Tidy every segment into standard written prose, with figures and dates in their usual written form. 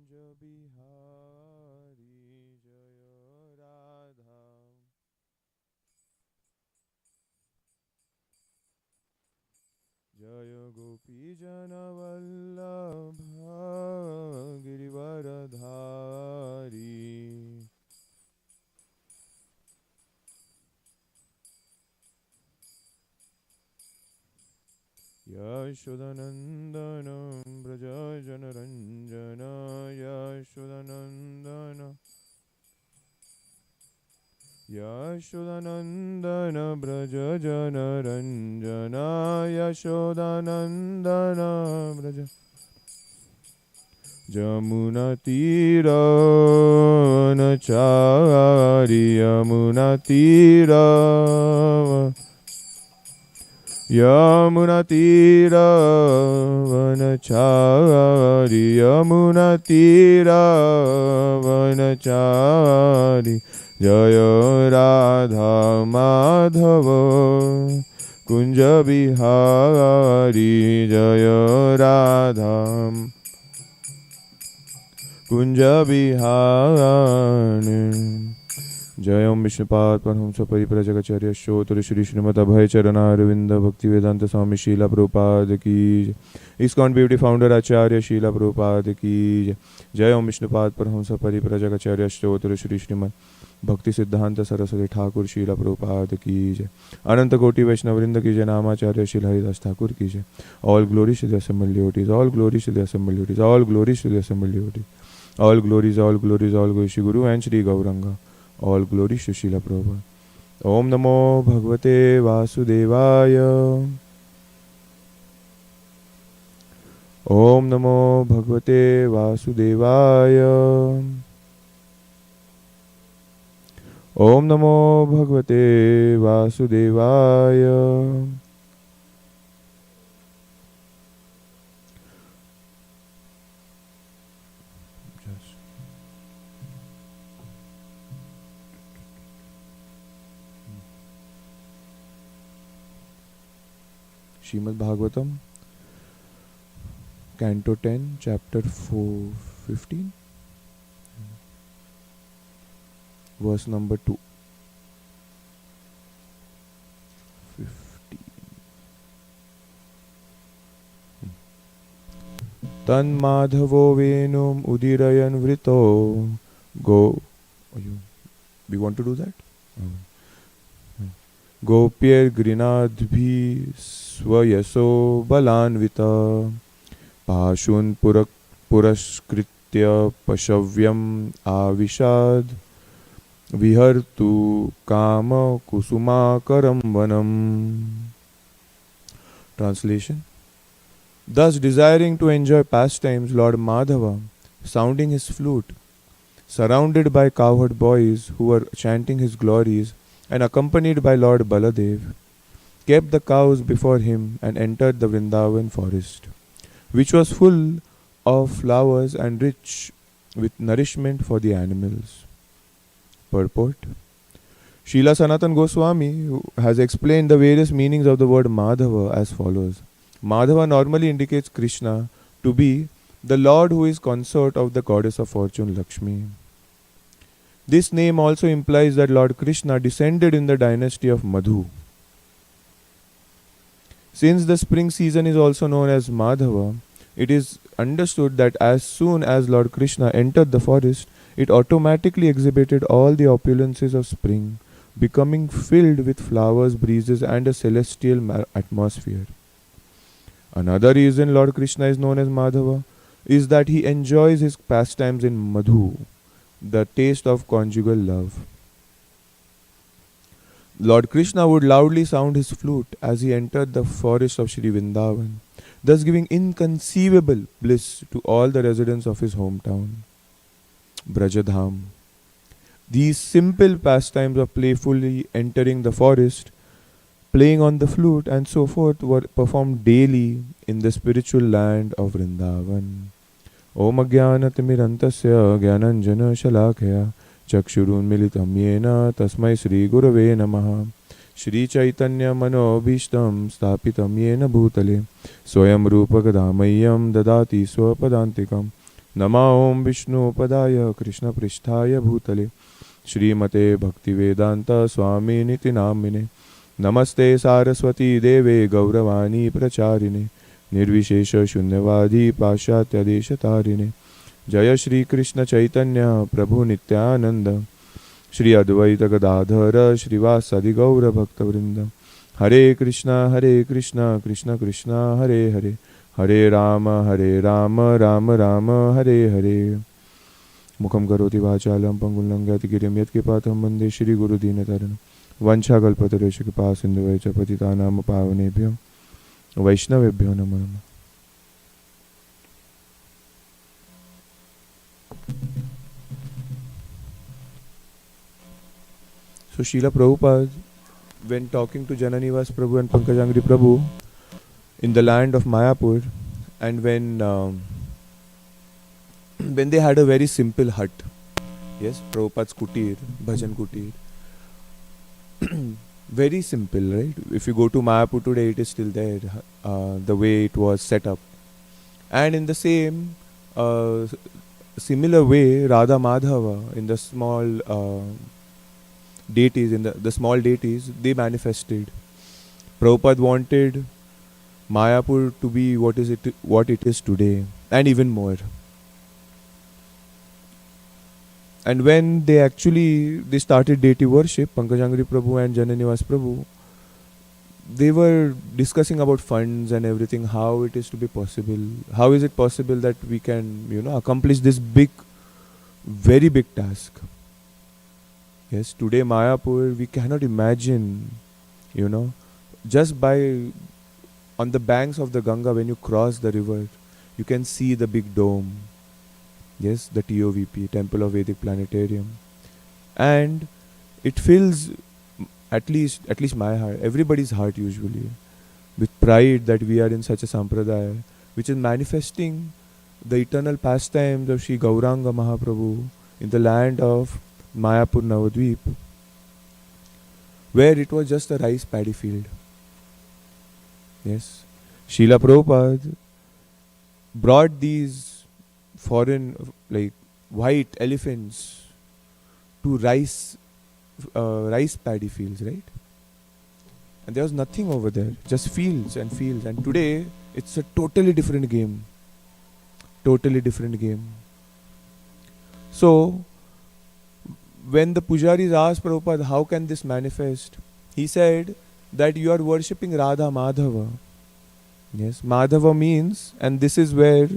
जय गोपी जनवल्लभ गिरिवरधारी यशोदनंदन ब्रज जनरंजन यशोदनंदन यशोदनंदन ब्रज जनरंजन यशोदनंदन ब्रज जमुनतीरवनचारि यमुनतीरवनचारि यमुनतीरवनचारि जय राधा माधव कुंज बिहारी जय राधा कुंज बिहारी जय ओम विष्णुपाद परमहंस परिव्राजकाचार्य श्रोत्र श्री श्रीमद अभय चरणारविंद भक्ति वेदांत स्वामी शीला प्रभुपाद की इस्कॉन ब्यूटी फाउंडर आचार्य शीला प्रभुपाद की जय ओम विष्णुपाद परमहंस परिव्राजकाचार्य श्रोत्र श्री श्रीमद भक्ति सिद्धांत सरस्वती ठाकुर शीला प्रभुपाद की जय अनंत कोटि वैष्णववृंद की जय नामाचार्य श्री हरिदास ठाकुर की जय all glories to the assembled devotees all glories to the assembled devotees all glories to the assembled devotees all glories all glories all glory Shri guru and Shri Gauranga all glory Shri Srila Prabhupada ओम नमो भगवते वासुदेवाय ओम नमो भगवते वासुदेवाय ओम नमो भगवते वासुदेवाय Shrimad Bhagavatam canto 10 chapter 15 verse number 2 15 तन्माधवो वेणुम् उदीरयन् वृतो go we want to do that गोप्यैर्गृणाद्भिः स्वयसो बलान्विता पाशून् पुरस्कृत्य पशव्यम् आविशाद् विहर्तु काम कुसुमाकरं वनम. Translation. Thus desiring to enjoy pastimes, Lord Madhava, sounding his flute, surrounded by cowherd boys who were chanting his glories and accompanied by Lord Baladev, kept the cows before him and entered the Vrindavan forest, which was full of flowers and rich with nourishment for the animals. Purport. Srila Sanatana Goswami has explained the various meanings of the word Madhava as follows. Madhava normally indicates Krishna to be the Lord who is consort of the goddess of fortune Lakshmi. This name also implies that Lord Krishna descended in the dynasty of Madhu. Since the spring season is also known as Madhava, it is understood that as soon as Lord Krishna entered the forest, it automatically exhibited all the opulences of spring, becoming filled with flowers, breezes and a celestial atmosphere. Another reason Lord Krishna is known as Madhava is that he enjoys his pastimes in Madhu, the taste of conjugal love. Lord Krishna would loudly sound his flute as he entered the forest of Sri Vrindavan, thus giving inconceivable bliss to all the residents of his hometown, Brajadham. These simple pastimes of playfully entering the forest, playing on the flute and so forth were performed daily in the spiritual land of Vrindavan. Om Ajnanatimirantasya Jnananjana Shalakaya Chakshurunmilitam Yena Tasmai Sri Gurave Namaha. Shri Chaitanya Manobhishtam Stapitam Yena Bhutale Swayam Rupa Gadamayam Dadati Swapadantikam Nama Om Vishnu Padaya Krishna Pristhaya Bhutale Shrimate Bhaktivedanta Swami Niti Namine Namaste Saraswati Deve Gauravani Pracharine Nirvishesha Shunyavadi Pashatya Deshatarine Jaya Shri Krishna Chaitanya Prabhu Nityananda Shri Advaita Gadadhara Srivasadi Gaura Bhakta Vrinda Hare Krishna Krishna Krishna Hare Hare Hare Rama Rama Rama Hare Hare Mukham karoti vachalam pangulangati girim yat kipatam bande Shri Guru Dinataranam Vancha kalpatarusha kipa sindhavaicha patitanam pavanebhyo Vaishnavebhyo namo namaha. So Srila Prabhupada, when talking to Jananivas Prabhu and Pankajangri Prabhu in the land of Mayapur, and when they had a very simple hut, yes, Prabhupada's kutir, bhajan kutir, very simple, right? If you go to Mayapur today, it is still there, the way it was set up. And in the same similar way, Radha Madhava, in the small deities, in the small deities, they manifested. Prabhupada wanted Mayapur to be what it is today, and even more. And when they started deity worship, Pankajangri Prabhu and Jananivas Prabhu, they were discussing about funds and everything, how it is to be possible. How is it possible that we can, accomplish this very big task? Yes, today Mayapur, we cannot imagine, just by on the banks of the Ganga, when you cross the river, you can see the big dome. Yes, the TOVP, Temple of Vedic Planetarium. And it fills at least my heart, everybody's heart usually, with pride that we are in such a sampradaya, which is manifesting the eternal pastimes of Sri Gauranga Mahaprabhu in the land of Mayapur Navadvip, where it was just a rice paddy field. Yes, Srila Prabhupada brought these foreign, like white elephants to rice paddy fields, right? And there was nothing over there, just fields and fields. And today, it's a totally different game. Totally different game. So, when the pujaris asked Prabhupada, how can this manifest? He said that you are worshipping Radha Madhava. Yes, Madhava means, and this is where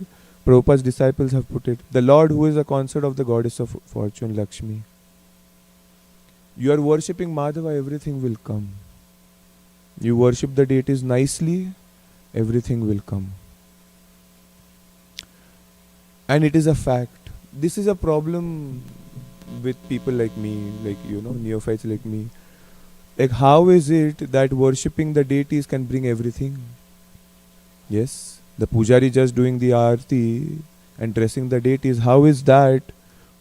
Prabhupada's disciples have put it, the Lord who is a consort of the goddess of fortune, Lakshmi. You are worshipping Madhava, everything will come. You worship the deities nicely, everything will come. And it is a fact. This is a problem with people like me, neophytes like me. Like, how is it that worshipping the deities can bring everything? Yes, the pujari just doing the aarti and dressing the deities, how is that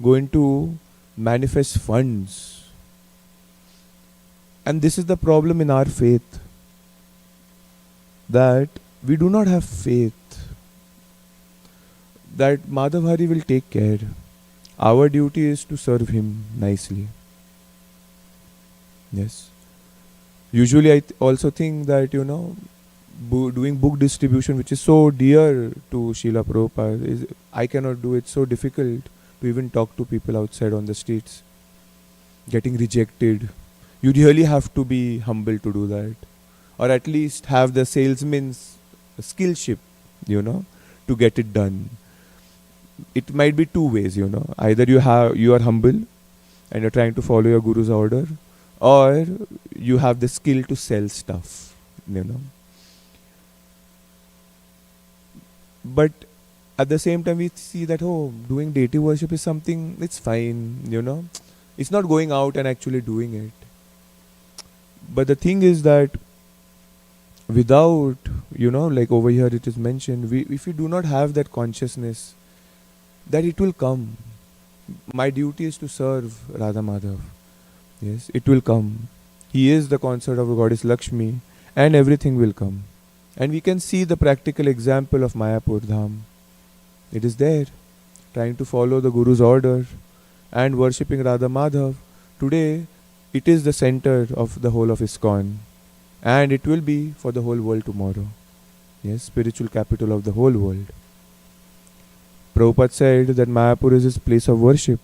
going to manifest funds? And this is the problem in our faith, that we do not have faith that Madhav Hari will take care. Our duty is to serve him nicely. Yes. Usually I also think that, doing book distribution, which is so dear to Srila Prabhupada, I cannot do it. So difficult to even talk to people outside on the streets. Getting rejected. You really have to be humble to do that. Or at least have the salesman's skillship, to get it done. It might be two ways, Either you are humble and you're trying to follow your guru's order, or you have the skill to sell stuff, But at the same time, we see that, doing deity worship is something, it's fine, It's not going out and actually doing it. But the thing is that without, like over here it is mentioned, if we do not have that consciousness, that it will come. My duty is to serve Radha Madhav. Yes, it will come. He is the consort of the goddess Lakshmi, and everything will come. And we can see the practical example of Mayapur Dham. It is there. trying to follow the Guru's order and worshipping Radha Madhav. Today, it is the center of the whole of ISKCON, and it will be for the whole world tomorrow. Yes, spiritual capital of the whole world. Prabhupada said that Mayapur is his place of worship,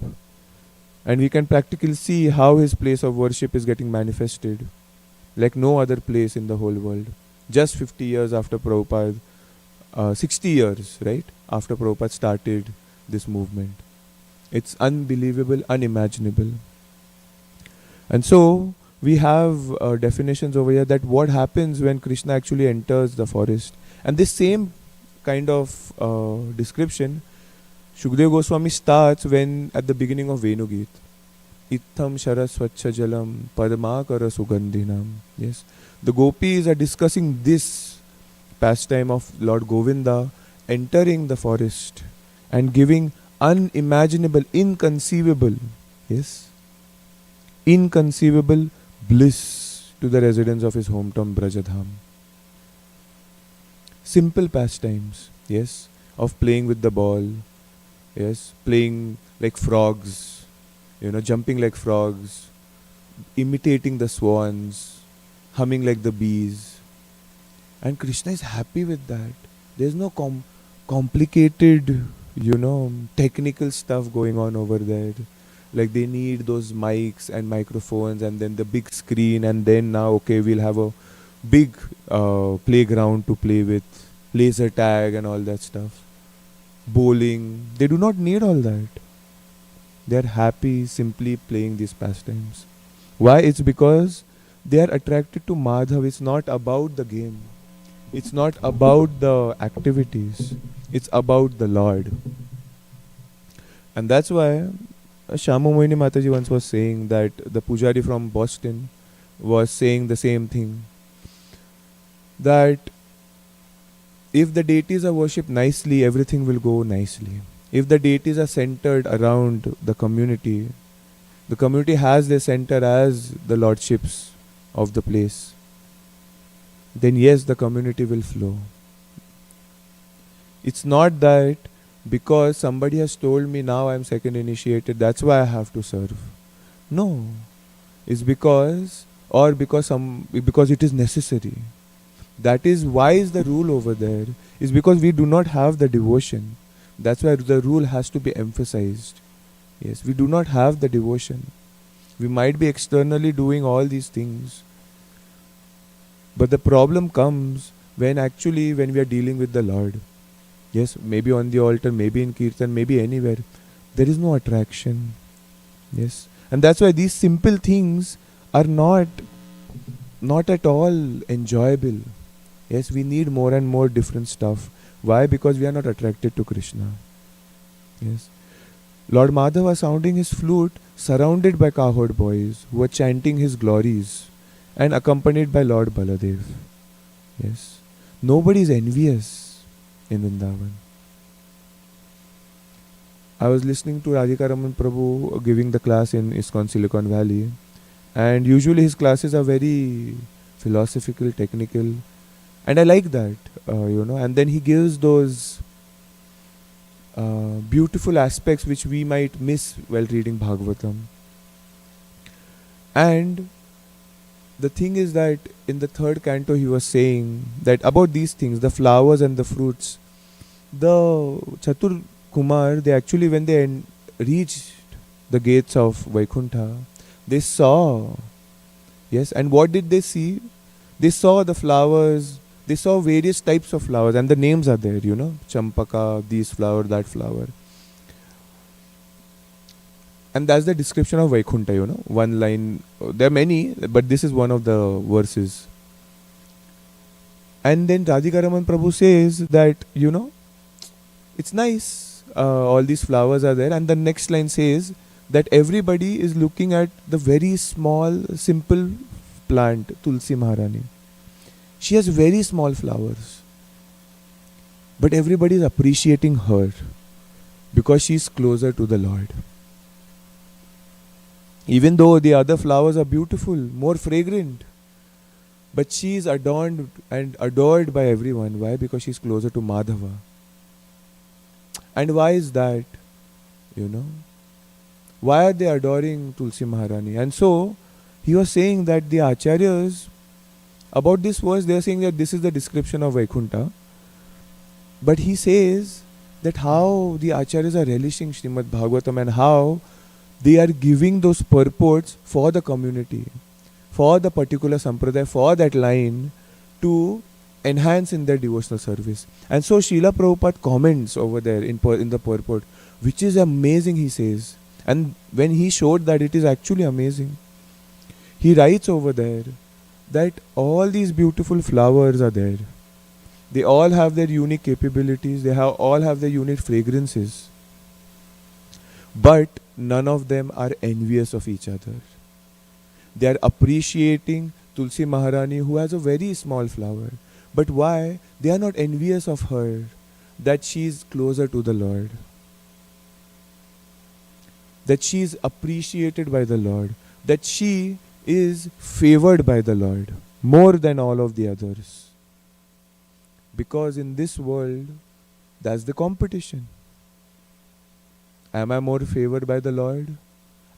and we can practically see how his place of worship is getting manifested like no other place in the whole world. Just 50 years after Prabhupada, 60 years, right, after Prabhupada started this movement. It's unbelievable, unimaginable. And so, we have definitions over here that what happens when Krishna actually enters the forest. And this same kind of description, Shukdev Goswami starts when at the beginning of Venugit. Itham shara swachha jalam padmakara sugandhinam. Yes. The gopis are discussing this pastime of Lord Govinda entering the forest and giving unimaginable, inconceivable, yes, inconceivable bliss to the residents of his hometown Brajadham. Simple pastimes, yes, of playing with the ball, yes, playing like frogs, jumping like frogs, imitating the swans, humming like the bees. And Krishna is happy with that. There's no complicated, technical stuff going on over there. Like they need those mics and microphones and then the big screen, and then now, okay, we'll have a big playground to play with, laser tag and all that stuff. Bowling. They do not need all that. They are happy simply playing these pastimes. Why? It's because they are attracted to Madhav. It's not about the game. It's not about the activities. It's about the Lord. And that's why Shama Moini Mataji once was saying that the Pujari from Boston was saying the same thing. That if the deities are worshipped nicely, everything will go nicely. If the deities are centered around the community has their center as the lordships of the place, then yes, the community will flow. It's not that because somebody has told me now I'm second initiated, that's why I have to serve. No. It's because it is necessary. That is why is the rule over there. Is because we do not have the devotion. That's why the rule has to be emphasized. Yes, we do not have the devotion. We might be externally doing all these things, but the problem comes when we are dealing with the Lord. Yes, maybe on the altar, maybe in Kirtan, maybe anywhere. There is no attraction. Yes. And that's why these simple things are not at all enjoyable. Yes, we need more and more different stuff. Why? Because we are not attracted to Krishna. Yes. Lord Madhava was sounding his flute, surrounded by cowherd boys who were chanting his glories and accompanied by Lord Baladev. Yes. Nobody is envious in Vrindavan. I was listening to Radhika Raman Prabhu giving the class in ISKCON Silicon Valley, and usually his classes are very philosophical, technical, and I like that, and then he gives those beautiful aspects which we might miss while reading Bhagavatam. And the thing is that in the third canto he was saying that about these things, the flowers and the fruits, the Chatur Kumar, they actually, when they reached the gates of Vaikuntha, they saw, yes, and what did they see? They saw the flowers, they saw various types of flowers, and the names are there, Champaka, this flower, that flower. And that's the description of Vaikuntha, one line. There are many, but this is one of the verses. And then Radhika Raman Prabhu says that, it's nice, all these flowers are there. And the next line says that everybody is looking at the very small, simple plant, Tulsi Maharani. She has very small flowers, but everybody is appreciating her because she is closer to the Lord. Even though the other flowers are beautiful, more fragrant, but she is adorned and adored by everyone. Why? Because she is closer to Madhava. And why is that? You know, why are they adoring Tulsi Maharani? And so he was saying that the acharyas about this verse, they are saying that this is the description of Vaikuntha. But he says that how the acharyas are relishing Srimad Bhagavatam and how they are giving those purports for the community, for the particular sampradaya, for that line to enhance in their devotional service. And so Srila Prabhupada comments over there in the purport, which is amazing, he says. And when he showed that it is actually amazing, he writes over there that all these beautiful flowers are there. They all have their unique capabilities, they all have their unique fragrances. But none of them are envious of each other. They are appreciating Tulsi Maharani, who has a very small flower. But why? They are not envious of her, that she is closer to the Lord, that she is appreciated by the Lord, that she is favored by the Lord more than all of the others. Because in this world, that's the competition. Am I more favored by the Lord?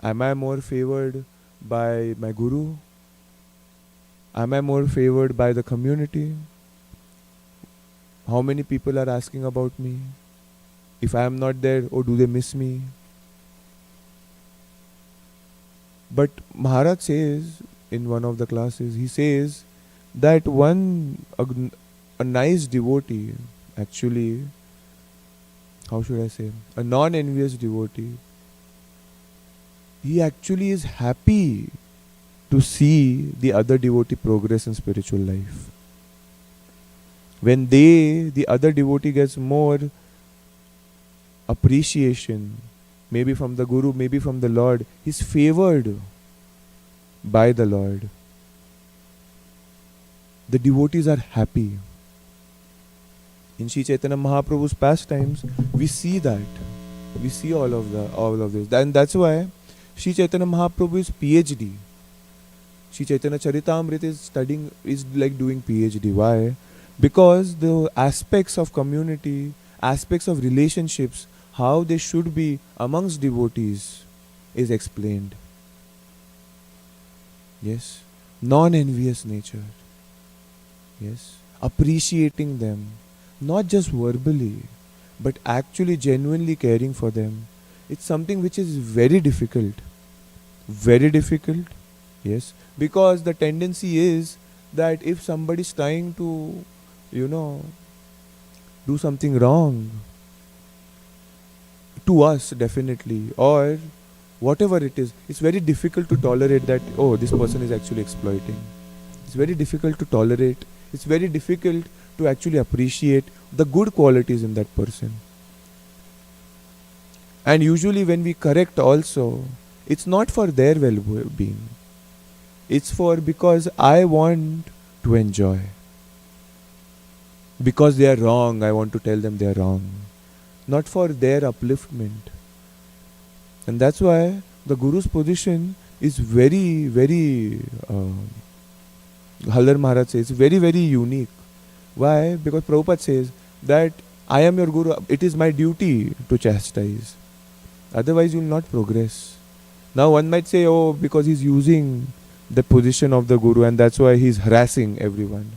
Am I more favored by my Guru? Am I more favored by the community? How many people are asking about me? If I am not there, oh, do they miss me? But Maharaj says in one of the classes, he says that a nice devotee, actually, how should I say, a non-envious devotee, he actually is happy to see the other devotee progress in spiritual life. When the other devotee gets more appreciation, maybe from the Guru, maybe from the Lord, he's favored by the Lord. The devotees are happy. In Sri Chaitanya Mahaprabhu's pastimes, we see that. We see all of this. And that's why Sri Chaitanya Mahaprabhu is PhD. Sri Chaitanya Charitamrita is like doing PhD. Why? Because the aspects of community, aspects of relationships, how they should be amongst devotees is explained. Yes. Non-envious nature. Yes. Appreciating them. Not just verbally, but actually genuinely caring for them. It's something which is very difficult. Very difficult. Yes. Because the tendency is that if somebody is trying to, do something wrong to us, definitely, or whatever it is, it's very difficult to tolerate that, oh, this person is actually exploiting. It's very difficult to tolerate. It's very difficult to actually appreciate the good qualities in that person. And usually when we correct also, it's not for their well-being. It's because I want to enjoy. Because they are wrong, I want to tell them they are wrong. Not for their upliftment. And that's why the Guru's position is very, very, Haldar Maharaj says, very, very unique. Why? Because Prabhupada says that I am your Guru, it is my duty to chastise. Otherwise you will not progress. Now one might say, oh, because he's using the position of the Guru and that's why he's harassing everyone.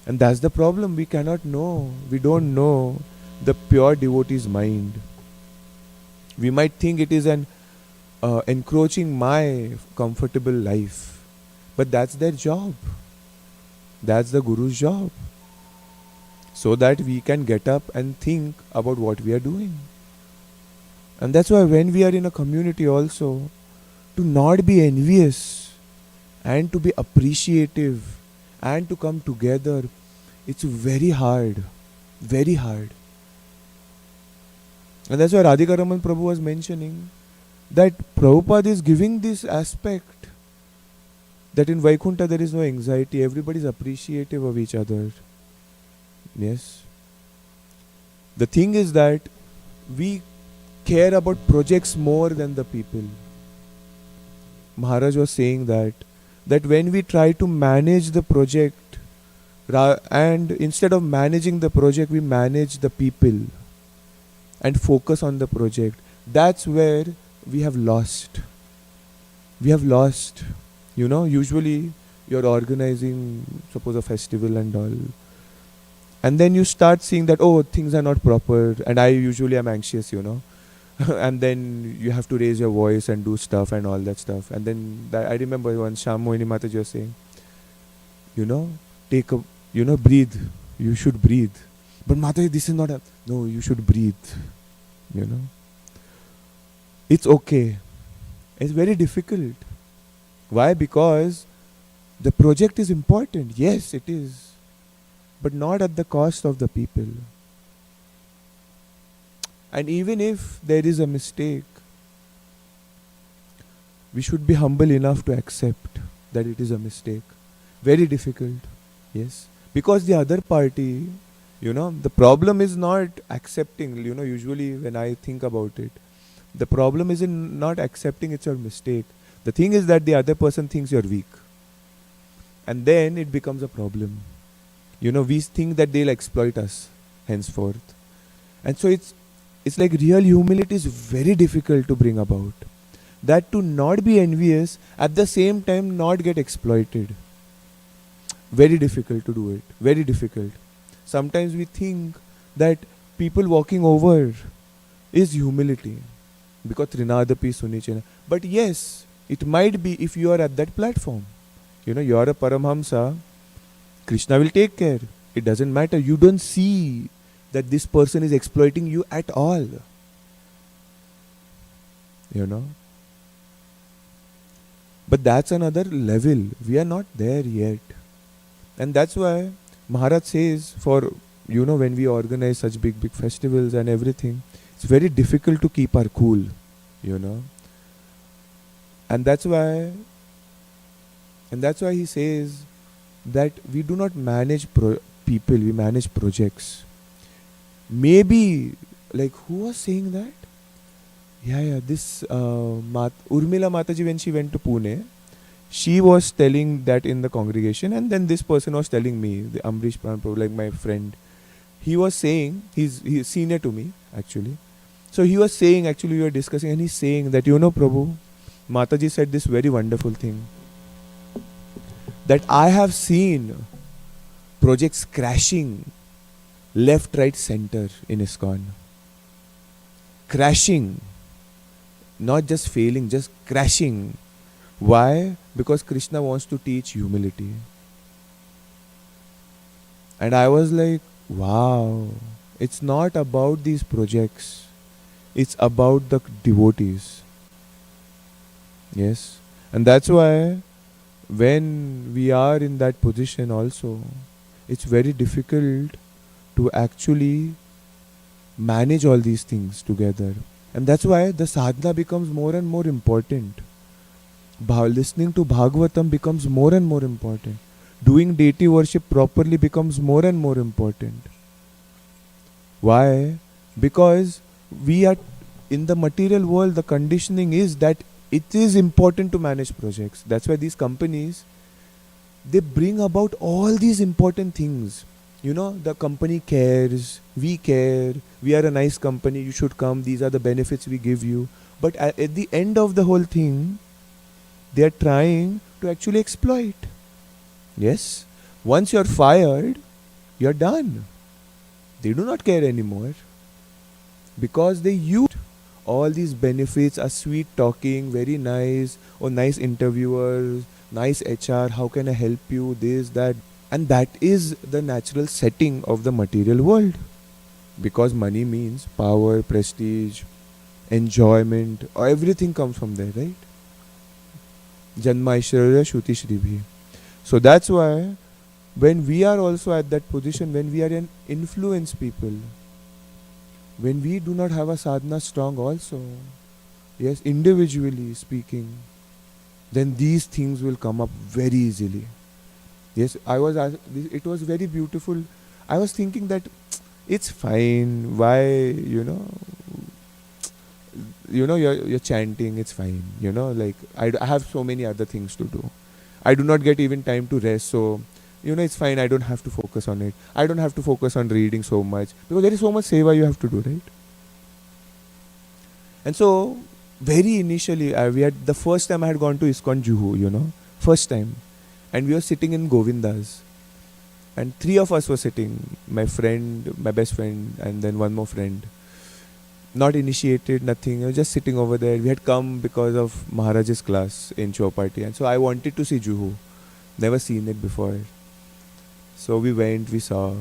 And that's the problem. We cannot know. We don't know the pure devotee's mind. We might think it is an encroaching my comfortable life. But that's their job. That's the Guru's job. So that we can get up and think about what we are doing. And that's why when we are in a community also, to not be envious and to be appreciative and to come together, it's very hard. Very hard. And that's why Radhika Raman Prabhu was mentioning that Prabhupada is giving this aspect that in Vaikuntha there is no anxiety, everybody is appreciative of each other. Yes. The thing is that we care about projects more than the people. Maharaj was saying that when we try to manage the project and instead of managing the project we manage the people and focus on the project, that's where we have lost. We have lost. Usually you're organizing, suppose, a festival and all, and then you start seeing that, oh, things are not proper, and I usually am anxious. And then you have to raise your voice and do stuff and all that stuff, and then I remember once Sham Mohini Mataji was saying, you know take a, breathe, you should breathe. But Mataji, this is not a, no, you should breathe. you know it's okay. It's very difficult. Why? Because the project is important, yes it is, but not at the cost of the people. And even if there is a mistake, we should be humble enough to accept that it is a mistake. Very difficult, yes. Because the other party, the problem is not accepting, usually when I think about it, the problem is in not accepting it's your mistake. The thing is that the other person thinks you're weak. And then it becomes a problem. We think that they'll exploit us henceforth. And so it's like real humility is very difficult to bring about. That to not be envious, at the same time not get exploited. Very difficult to do it. Very difficult. Sometimes we think that people walking over is humility. Because Trinadapi Sunichena. But yes, it might be if you are at that platform. You are a Paramhamsa, Krishna will take care. It doesn't matter. You don't see that this person is exploiting you at all. But that's another level. We are not there yet. And that's why Maharaj says, for, when we organize such big festivals and everything, it's very difficult to keep our cool, And that's why he says that we do not manage people, we manage projects. Maybe, like, who was saying that? This Urmila Mataji, when she went to Pune, she was telling that in the congregation, and then this person was telling me, the Amrish Pran Prabhu, like my friend, he was saying, he's senior to me actually. So he was saying, actually we were discussing, and he's saying that, Prabhu, Mataji said this very wonderful thing, that I have seen projects crashing left, right, center in ISKCON. Crashing. Not just failing, just crashing. Why? Because Krishna wants to teach humility. And I was like, wow, it's not about these projects. It's about the devotees. Yes. And that's why when we are in that position also, it's very difficult to actually manage all these things together. And that's why the sadhana becomes more and more important. Listening to Bhagavatam becomes more and more important. Doing deity worship properly becomes more and more important. Why? Because we are in the material world, the conditioning is that it is important to manage projects. That's why these companies, they bring about all these important things. The company cares, we care, we are a nice company, you should come, these are the benefits we give you. But at the end of the whole thing, they are trying to actually exploit. Yes, once you're fired, you're done. They do not care anymore. Because they use all these benefits, are sweet talking, very nice, or nice interviewers, nice HR, how can I help you, this, that. And that is the natural setting of the material world. Because money means power, prestige, enjoyment, everything comes from there, right? Janma Aishwarya Shruti Shribhi. So that's why when we are also at that position, when we are in influence people, when we do not have a sadhana strong also, yes, individually speaking, then these things will come up very easily. Yes, it was very beautiful. I was thinking that it's fine. Why, you're chanting, it's fine. Like I have so many other things to do. I do not get even time to rest. So, it's fine. I don't have to focus on it. I don't have to focus on reading so much. Because there is so much seva you have to do, right? And so, very initially, we had the first time I had gone to ISKCON Juhu, first time. And we were sitting in Govinda's. And three of us were sitting, my friend, my best friend, and then one more friend. Not initiated, nothing, just sitting over there. We had come because of Maharaj's class in Chowpatty. And so I wanted to see Juhu. Never seen it before. So we went, we saw.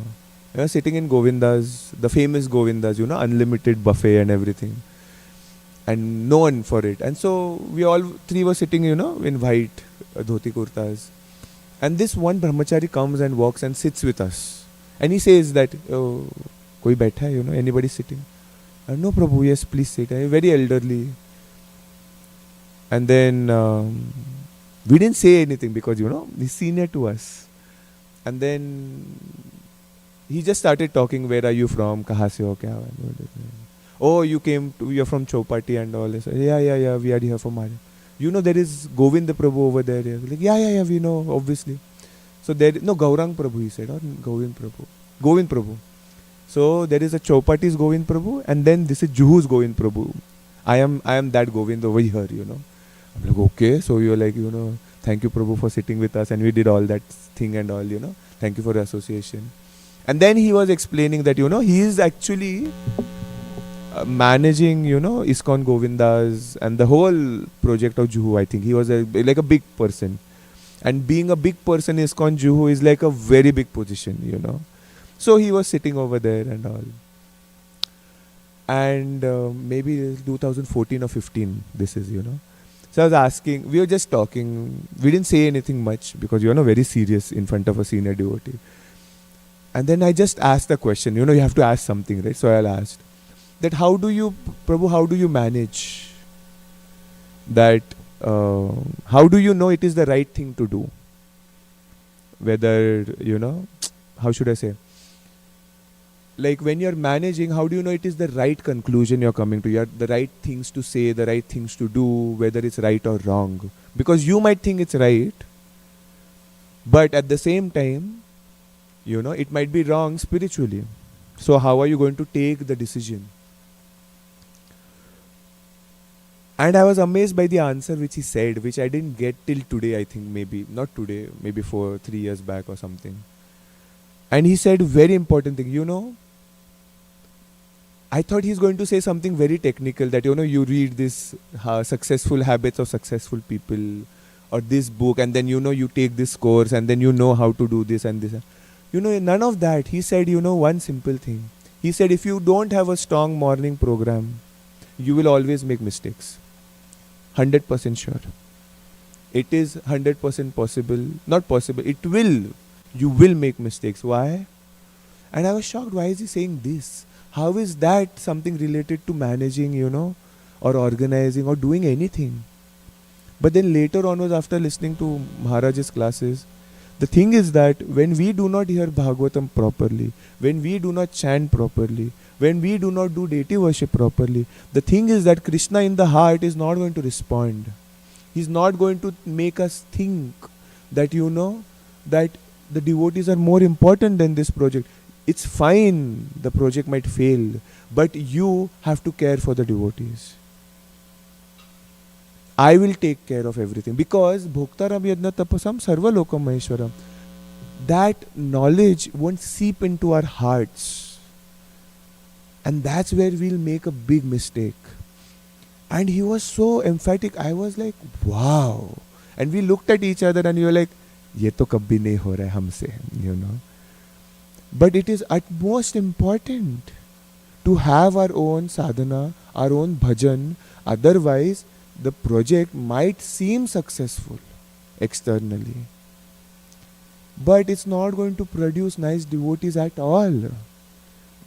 Sitting in Govinda's, the famous Govinda's, unlimited buffet and everything. And known for it. And so we all three were sitting, in white dhoti kurtas. And this one brahmachari comes and walks and sits with us. And he says that, oh, koi baitha hai, anybody sitting? No, Prabhu, yes, please sit. Very elderly. And then we didn't say anything because, he's senior to us. And then he just started talking, where are you from? Kaha se ho, kya? Oh, you're from Chowpatty and all this. Yeah, we are here from Hare. There is Govind Prabhu over there. Like, yeah, we know, obviously. So Gaurang Prabhu, he said, or Govind Prabhu. So there is a Chowpatty's Govind Prabhu, and then this is Juhu's Govind Prabhu. I am that Govind over here, I'm like, okay. So you're like, thank you Prabhu for sitting with us, and we did all that thing and all, Thank you for the association. And then he was explaining that, he is actually managing, ISKCON Govindas and the whole project of Juhu. I think he was like a big person. And being a big person in ISKCON Juhu is like a very big position, So he was sitting over there and all. And maybe 2014 or 15, this is, So I was asking, we were just talking. We didn't say anything much because, very serious in front of a senior devotee. And then I just asked the question, you have to ask something, right? So I asked that Prabhu, how do you manage that? How do you know it is the right thing to do? Whether, how should I say? Like when you're managing, how do you know it is the right conclusion you're coming to? The right things to say, the right things to do, whether it's right or wrong. Because you might think it's right, but at the same time, it might be wrong spiritually. So how are you going to take the decision? And I was amazed by the answer which he said, which I didn't get till today, I think, maybe, not today, maybe 3 years back or something. And he said very important thing, I thought he's going to say something very technical, that, you read this successful habits of successful people, or this book, and then, you take this course, and then how to do this and this. None of that. He said, one simple thing. He said, if you don't have a strong morning program, you will always make mistakes. 100% sure. It is 100% possible. Not possible. You will make mistakes. Why? And I was shocked. Why is he saying this? How is that something related to managing, or organizing or doing anything? But then later on, after listening to Maharaj's classes, the thing is that when we do not hear Bhagavatam properly, when we do not chant properly, when we do not do deity worship properly, the thing is that Krishna in the heart is not going to respond. He's not going to make us think that, that the devotees are more important than this project. It's fine, the project might fail, but you have to care for the devotees. I will take care of everything, because Bhoktaram Yajna Tapasam Sarva Lokam Maheshwaram. That knowledge won't seep into our hearts. And that's where we'll make a big mistake. And he was so emphatic. I was like, wow. And we looked at each other and we were like, ye to kabhi nahi ho raha hai humse, But it is at most important to have our own sadhana, our own bhajan. Otherwise, the project might seem successful externally, but it's not going to produce nice devotees at all,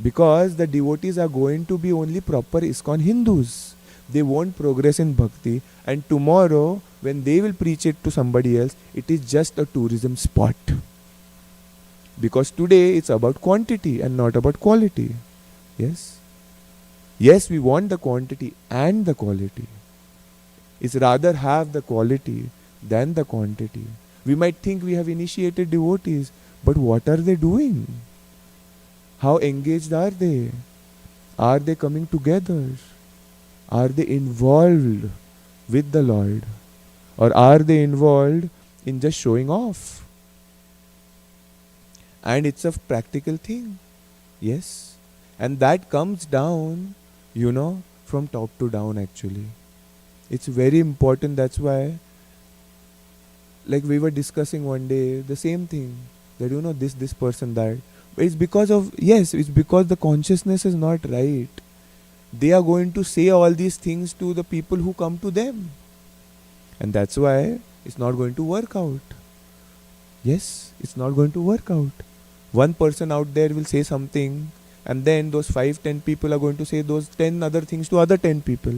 because the devotees are going to be only proper ISKCON Hindus. They won't progress in bhakti, and tomorrow when they will preach it to somebody else, it is just a tourism spot. Because today it's about quantity and not about quality. Yes, we want the quantity and the quality. It's rather have the quality than the quantity. We might think we have initiated devotees, but what are they doing? How engaged are they? Are they coming together? Are they involved with the Lord? Or are they involved in just showing off? And it's a practical thing. Yes. And that comes down, from top to down actually. It's very important. That's why, like we were discussing one day, the same thing. That this person, that. It's because it's because the consciousness is not right. They are going to say all these things to the people who come to them. And that's why it's not going to work out. Yes, it's not going to work out. One person out there will say something, and then those 5-10 people are going to say those 10 other things to other 10 people.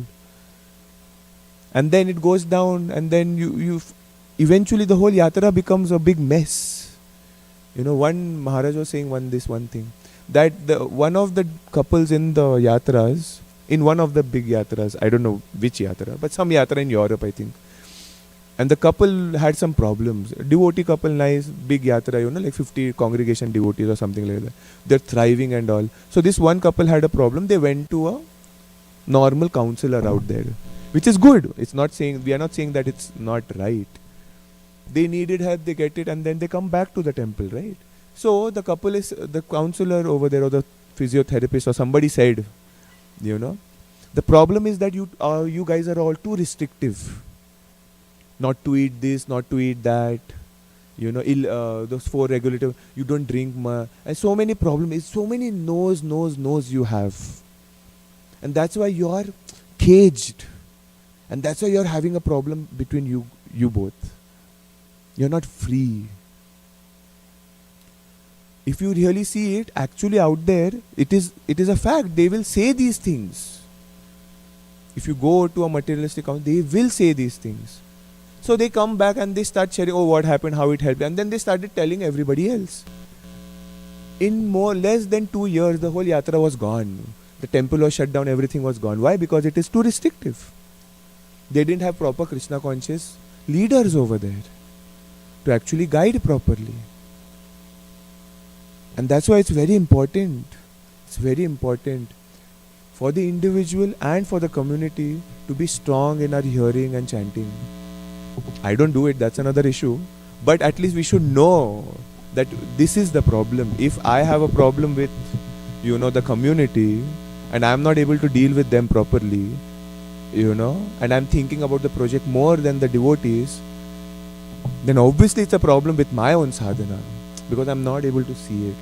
And then it goes down, and then you eventually the whole yatra becomes a big mess. One Maharaj was saying one thing, that one of the couples in the yatras, in one of the big yatras, I don't know which yatra, but some yatra in Europe, I think. And the couple had some problems. Devotee couple, nice, big yatra, like 50 congregation devotees or something like that. They're thriving and all. So this one couple had a problem. They went to a normal counselor out there, which is good. We are not saying that it's not right. They needed help, they get it, and then they come back to the temple, right? So the counselor over there, or the physiotherapist or somebody said, the problem is that you guys are all too restrictive. Not to eat this, not to eat that, those 4 regulative, you don't drink and so many problems, so many no's you have. And that's why you are caged. And that's why you're having a problem between you both. You're not free. If you really see it, actually out there, it is a fact. They will say these things. If you go to a materialistic house, they will say these things. So they come back and they start sharing, what happened, how it helped. And then they started telling everybody else. In less than 2 years, the whole yatra was gone. The temple was shut down, everything was gone. Why? Because it is too restrictive. They didn't have proper Krishna conscious leaders over there to actually guide properly. And that's why it's very important. It's very important for the individual and for the community to be strong in our hearing and chanting. I don't do it, that's another issue. But at least we should know that this is the problem. If I have a problem with, the community, and I'm not able to deal with them properly, and I'm thinking about the project more than the devotees, then obviously it's a problem with my own sadhana, because I'm not able to see it.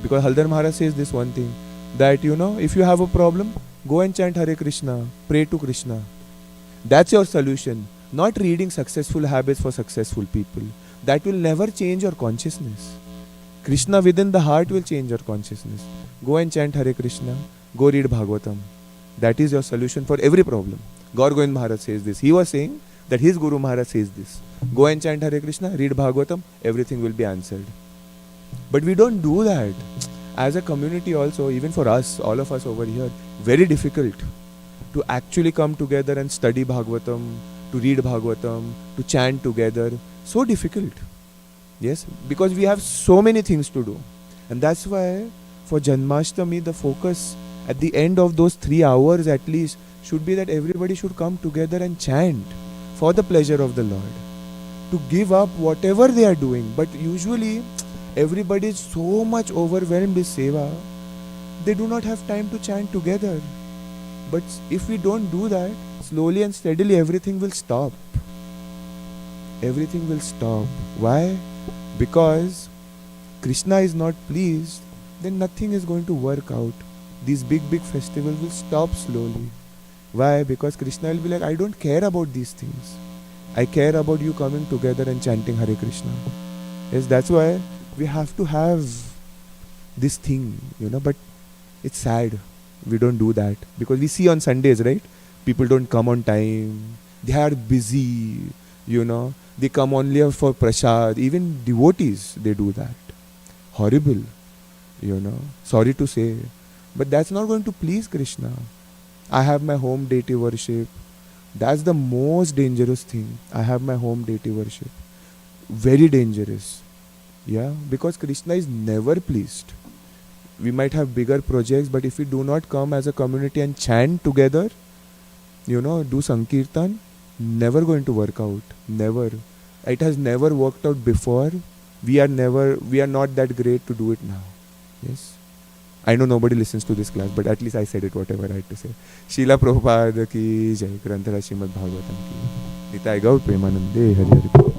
Because Haldar Maharaj says this one thing, that if you have a problem, go and chant Hare Krishna, pray to Krishna. That's your solution. Not reading successful habits for successful people. That will never change your consciousness. Krishna within the heart will change your consciousness. Go and chant Hare Krishna, go read Bhagavatam. That is your solution for every problem. Gaur Govind Maharaj says this. He was saying that his Guru Maharaj says this. Go and chant Hare Krishna, read Bhagavatam, everything will be answered. But we don't do that. As a community also, even for us, all of us over here, very difficult to actually come together and study Bhagavatam, to read Bhagavatam, to chant together. So difficult. Yes, because we have so many things to do. And that's why for Janmashtami, the focus at the end of those 3 hours at least should be that everybody should come together and chant for the pleasure of the Lord. To give up whatever they are doing. But usually everybody is so much overwhelmed with seva, they do not have time to chant together. But if we don't do that, slowly and steadily everything will stop. Everything will stop. Why? Because Krishna is not pleased, then nothing is going to work out. These big festivals will stop slowly. Why? Because Krishna will be like, I don't care about these things. I care about you coming together and chanting Hare Krishna. Yes, that's why we have to have this thing, but it's sad. We don't do that. Because we see on Sundays, right? People don't come on time. They are busy, They come only for prasad. Even devotees, they do that. Horrible, Sorry to say. But that's not going to please Krishna. I have my home deity worship. That's the most dangerous thing. I have my home deity worship. Very dangerous. Yeah, because Krishna is never pleased. We might have bigger projects, but if we do not come as a community and chant together, do Sankirtan, never going to work out. Never. It has never worked out before. We are not that great to do it now. Yes. I know nobody listens to this class, but at least I said it, whatever I had to say. Srila Prabhupada ki jai, Granthara Srimad Bhagavatam ki. Nitai Gaur Premanande, Hari Hari.